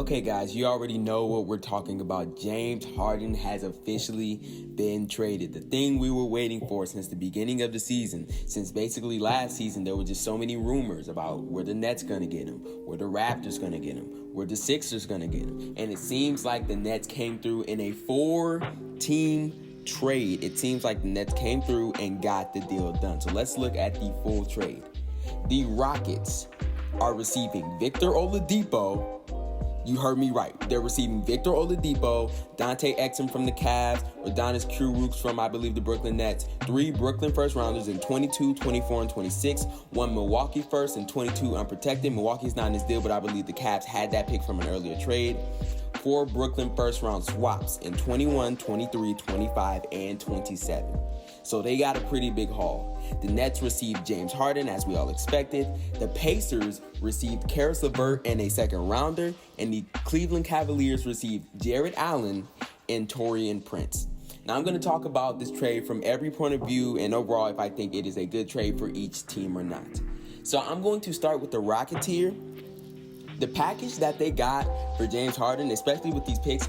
Okay, guys, you already know what we're talking about. James Harden has officially been traded. The thing we were waiting for since the beginning of the season, since basically last season, there were just so many rumors about where the Nets going to get him, where the Raptors going to get him, where the Sixers going to get him. And it seems like the Nets came through in a 4-team trade. It seems like the Nets came through and got the deal done. So let's look at the full trade. The Rockets are receiving Victor Oladipo. You heard me right. They're receiving Victor Oladipo, Dante Exum from the Cavs, Udonis Kurucs from, I believe, the Brooklyn Nets, 3 Brooklyn first-rounders in 22, 24, and 26, 1 Milwaukee first and 22 unprotected. Milwaukee's not in this deal, but I believe the Cavs had that pick from an earlier trade. 4 Brooklyn first-round swaps in 21, 23, 25, and 27. So they got a pretty big haul. The Nets received James Harden, as we all expected. The Pacers received Karis LeVert and a second-rounder. And the Cleveland Cavaliers received Jarrett Allen and Taurean Prince. Now, I'm going to talk about this trade from every point of view and overall if I think it is a good trade for each team or not. So I'm going to start with the Rockets here. The package that they got for James Harden, especially with these picks,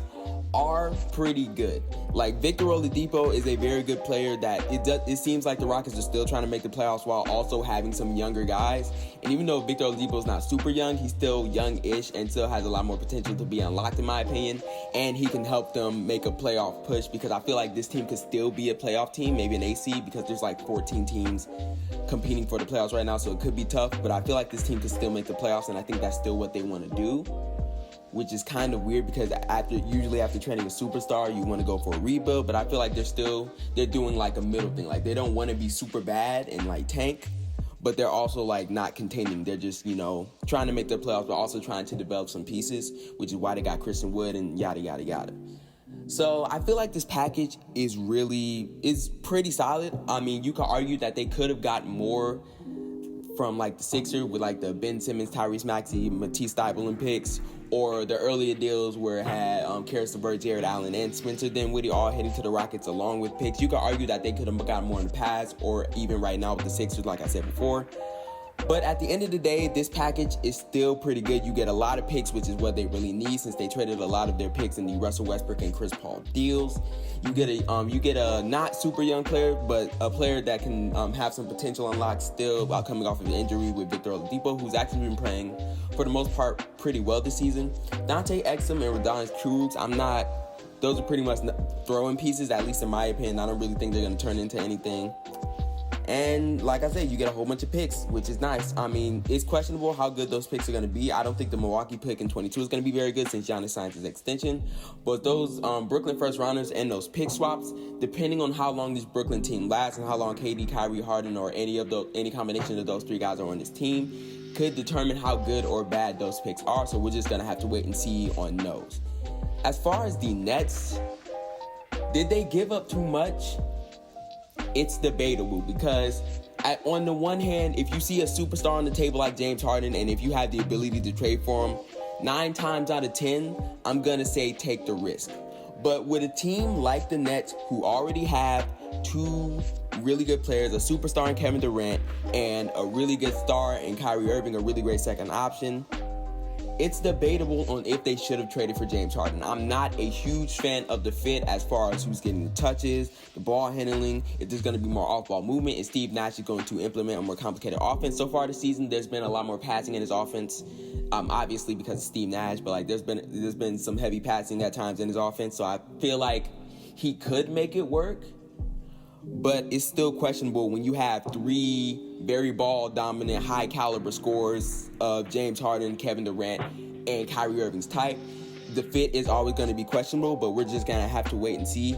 are pretty good. Like, Victor Oladipo is a very good player that it seems like the Rockets are still trying to make the playoffs while also having some younger guys. And even though Victor Oladipo is not super young, he's still young-ish and still has a lot more potential to be unlocked, in my opinion. And he can help them make a playoff push because I feel like this team could still be a playoff team, maybe an AC, because there's like 14 teams competing for the playoffs right now, so it could be tough. But I feel like this team could still make the playoffs, and I think that's still what they want to do, which is kind of weird because usually after training a superstar, you want to go for a rebuild. But I feel like they're doing like a middle thing. Like, they don't want to be super bad and like tank, but they're also like not containing. They're just, trying to make the playoffs, but also trying to develop some pieces, which is why they got Christian Wood and yada, yada, yada. So I feel like this package is pretty solid. I mean, you could argue that they could have gotten more from like the Sixers with like the Ben Simmons, Tyrese Maxey, Matisse Thybulle picks, or the earlier deals where it had Karis LeVert, Jarrett Allen, and Spencer Dinwiddie all heading to the Rockets along with picks. You could argue that they could have gotten more in the past, or even right now with the Sixers, like I said before. But at the end of the day, this package is still pretty good. You get a lot of picks, which is what they really need, since they traded a lot of their picks in the Russell Westbrook and Chris Paul deals. You get a not super young player, but a player that can have some potential unlocked still while coming off of an injury with Victor Oladipo, who's actually been playing for the most part pretty well this season. Dante Exum and Udonis Kurucs, those are pretty much throw-in pieces, at least in my opinion. I don't really think they're going to turn into anything. And like I said, you get a whole bunch of picks, which is nice. I mean, it's questionable how good those picks are going to be. I don't think the Milwaukee pick in 22 is going to be very good since Giannis signs his extension. But those Brooklyn first-rounders and those pick swaps, depending on how long this Brooklyn team lasts and how long KD, Kyrie, Harden, or any combination of those 3 guys are on this team, could determine how good or bad those picks are. So we're just going to have to wait and see on those. As far as the Nets, did they give up too much? It's debatable because on the one hand, if you see a superstar on the table like James Harden, and if you have the ability to trade for him, 9 times out of 10, I'm going to say take the risk. But with a team like the Nets, who already have 2 really good players, a superstar in Kevin Durant and a really good star in Kyrie Irving, a really great second option, it's debatable on if they should have traded for James Harden. I'm not a huge fan of the fit as far as who's getting the touches, the ball handling, if there's going to be more off-ball movement, and Steve Nash is going to implement a more complicated offense. So far this season, there's been a lot more passing in his offense, obviously because of Steve Nash, but like there's been some heavy passing at times in his offense. So I feel like he could make it work, but it's still questionable when you have 3 very ball-dominant, high-caliber scorers of James Harden, Kevin Durant, and Kyrie Irving's type. The fit is always going to be questionable, but we're just going to have to wait and see.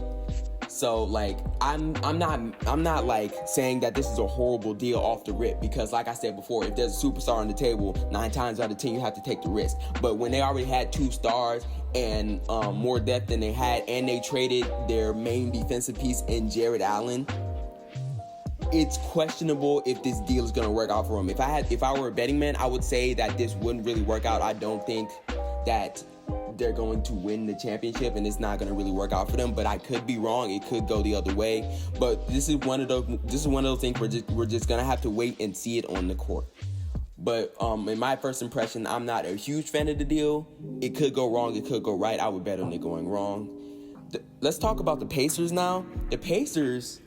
So, like, I'm not like saying that this is a horrible deal off the rip, because like I said before, if there's a superstar on the table, 9 times out of 10 you have to take the risk. But when they already had 2 stars and more depth than they had, and they traded their main defensive piece in Jarrett Allen, it's questionable if this deal is going to work out for him. If I were a betting man, I would say that this wouldn't really work out. I don't think that they're going to win the championship, and it's not going to really work out for them. But I could be wrong. It could go the other way. But this is one of those things we're just going to have to wait and see it on the court. But in my first impression, I'm not a huge fan of the deal. It could go wrong, it could go right. I would bet on it going wrong. Let's talk about the Pacers now. The Pacers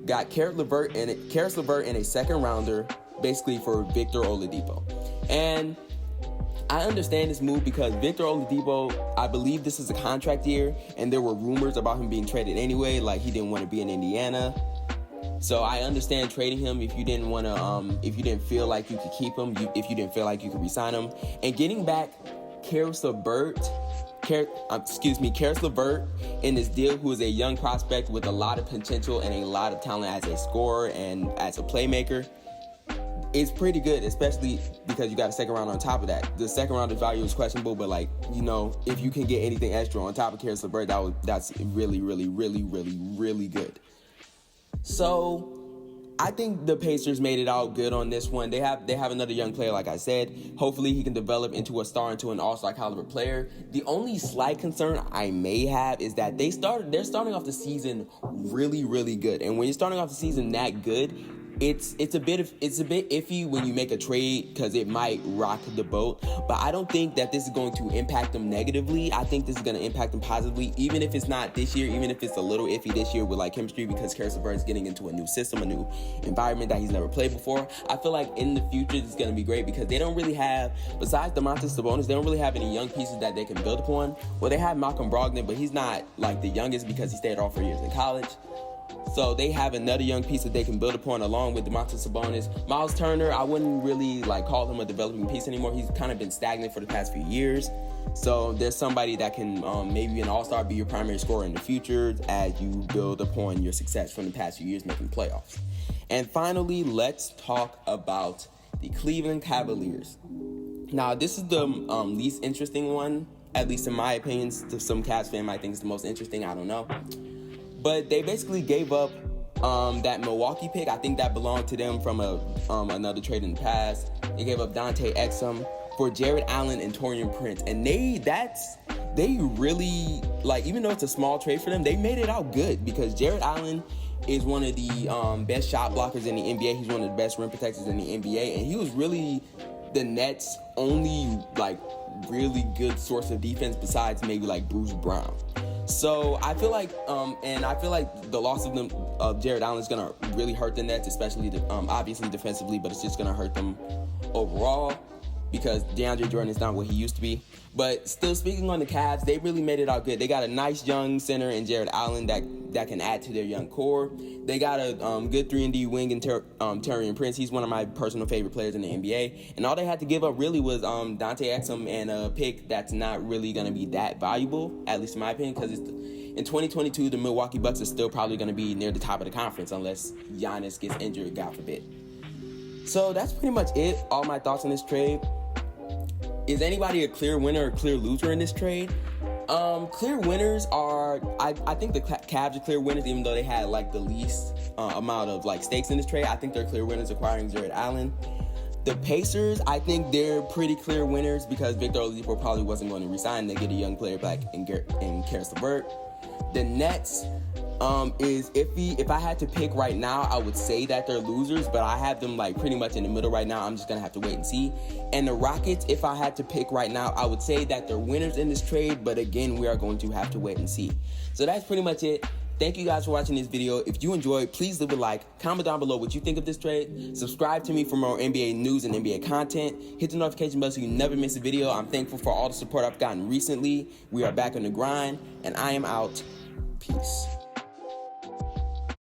got Karis LeVert and a second rounder, basically for Victor Oladipo. And I understand this move because Victor Oladipo, I believe this is a contract year, and there were rumors about him being traded anyway, like he didn't want to be in Indiana. So I understand trading him if you didn't want to, if you didn't feel like you could keep him, if you didn't feel like you could re-sign him. And getting back Karis LeVert in this deal, who is a young prospect with a lot of potential and a lot of talent as a scorer and as a playmaker, is pretty good, especially because you got a second round on top of that. The second round of value is questionable, but if you can get anything extra on top of Karis LeVert, that's really, really, really, really, really good. So I think the Pacers made it out good on this one. They have another young player, like I said. Hopefully he can develop into a star, into an all-star caliber player. The only slight concern I may have is that they're starting off the season really, really good. And when you're starting off the season that good, it's a bit iffy when you make a trade because it might rock the boat. But I don't think that this is going to impact them negatively. I think this is going to impact them positively, even if it's not this year, even if it's a little iffy this year with chemistry, because Karis LeVert is getting into a new system, a new environment that he's never played before. I feel like in the future this is going to be great because they don't really have, besides Domantas Sabonis, they don't really have any young pieces that they can build upon. Well, they have Malcolm Brogdon, but he's not the youngest because he stayed all 4 years in college. So they have another young piece that they can build upon along with Domantas Sabonis. Miles Turner, I wouldn't really call him a developing piece anymore. He's kind of been stagnant for the past few years. So there's somebody that can maybe an all-star, be your primary scorer in the future as you build upon your success from the past few years making playoffs. And finally, let's talk about the Cleveland Cavaliers. Now, this is the least interesting one, at least in my opinion. Some Cavs fan might think it's the most interesting. I don't know. But they basically gave up that Milwaukee pick. I think that belonged to them from another trade in the past. They gave up Dante Exum for Jared Allen and Taurean Prince. And they really, even though it's a small trade for them, they made it out good because Jared Allen is one of the best shot blockers in the NBA. He's one of the best rim protectors in the NBA. And he was really the Nets' only, really good source of defense besides maybe Bruce Brown. So I feel like the loss of Jared Allen is gonna really hurt the Nets, especially obviously defensively, but it's just gonna hurt them overall because DeAndre Jordan is not what he used to be. But still, speaking on the Cavs, they really made it out good. They got a nice young center in Jared Allen that can add to their young core. They got a good 3-and-D wing in Taurean Prince. He's one of my personal favorite players in the NBA. And all they had to give up really was Dante Exum and a pick that's not really going to be that valuable, at least in my opinion, because in 2022, the Milwaukee Bucks are still probably going to be near the top of the conference unless Giannis gets injured, God forbid. So that's pretty much it. All my thoughts on this trade. Is anybody a clear winner or clear loser in this trade? Clear winners are, I think the Cavs are clear winners, even though they had the least amount of stakes in this trade. I think they're clear winners acquiring Jared Allen. The Pacers, I think they're pretty clear winners because Victor Oladipo probably wasn't going to resign. They get a young player back in Karis LeVert. The Nets is iffy. If I had to pick right now, I would say that they're losers, but I have them pretty much in the middle right now. I'm just going to have to wait and see. And the Rockets, if I had to pick right now, I would say that they're winners in this trade, but again, we are going to have to wait and see. So that's pretty much it. Thank you guys for watching this video. If you enjoyed, please leave a like, comment down below what you think of this trade, subscribe to me for more NBA news and NBA content, hit the notification bell so you never miss a video. I'm thankful for all the support I've gotten recently. We are back on the grind, and I am out. Peace.